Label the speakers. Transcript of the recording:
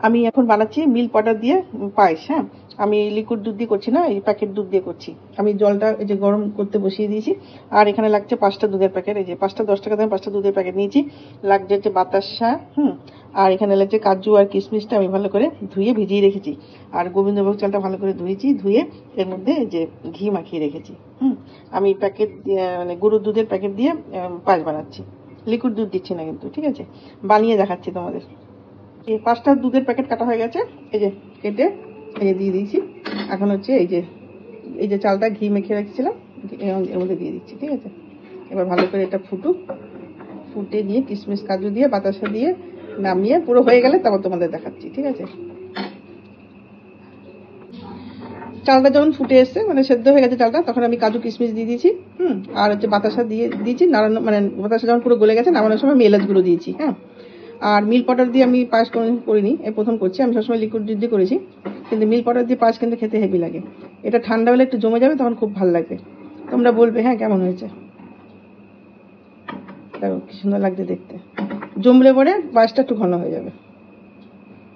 Speaker 1: আমি এখন বানাচ্ছি মিল্ক পাউডার দিয়ে পায়েস। হ্যাঁ, আমি লিকুইড দুধ দিয়ে করছি না, এই প্যাকেট দুধ দিয়ে করছি। আমি জলটা এই যে গরম করতে বসিয়ে দিয়েছি। আর এখানে লাগছে 5টা দুধের প্যাকেট, এই যে 5টা 10 টাকা দামে 5টা দুধের প্যাকেট নিয়েছি। লাগছে হচ্ছে বাতাসা, আর এখানে লাগছে কাজু আর কিশমিশটা আমি ভালো করে ধুয়ে ভিজিয়ে রেখেছি। আর গোবিন্দভোগ চালটা ভালো করে ধুয়েছি, ধুয়ে এর মধ্যে যে ঘি মাখিয়ে রেখেছি। আমি প্যাকেট মানে গরুর দুধের প্যাকেট দিয়ে পায়েস বানাচ্ছি, লিকুইড দুধ দিচ্ছি না কিন্তু, ঠিক আছে? বানিয়ে দেখাচ্ছি তোমাদের। এই 5টা দুধের প্যাকেট কাটা হয়ে গেছে, এই যে কেটে এই যে দিয়ে দিয়েছি। এখন হচ্ছে এই যে চালটা ঘি মেখে রাখছিলাম এর মধ্যে দিয়ে দিচ্ছি, ঠিক আছে? এবার ভালো করে এটা ফুটে নিয়ে কিশমিশ কাজু দিয়ে বাতাসা দিয়ে নামিয়ে পুরো হয়ে গেলে তারপর তোমাদের দেখাচ্ছি, ঠিক আছে? চালটা যখন ফুটে এসছে, মানে সেদ্ধ হয়ে গেছে চালটা, তখন আমি কাজু কিশমিশ দিয়ে দিয়েছি। আর হচ্ছে বাতাসা দিয়ে দিয়েছি। নাড়ানো মানে বাতাসা যখন পুরো গলে গেছে, নামানোর সময় আমি এলাচ গুঁড়ো দিয়েছি। হ্যাঁ, আর মিল্ক পাউডার দিয়ে আমি পায়েস করিনি, এই প্রথম করছি। আমি সবসময় লিকুইড দুধ দিয়ে করেছি, কিন্তু মিল্ক পাউডার দিয়ে পায়েস কিন্তু খেতে হেভি লাগে। এটা ঠান্ডা হলে একটু জমে যাবে, তখন খুব ভালো লাগবে। তোমরা বলবে হ্যাঁ কেমন হয়েছে। দেখো কি সুন্দর লাগছে দেখতে। জমলে পরে পায়েসটা একটু ঘন হয়ে যাবে।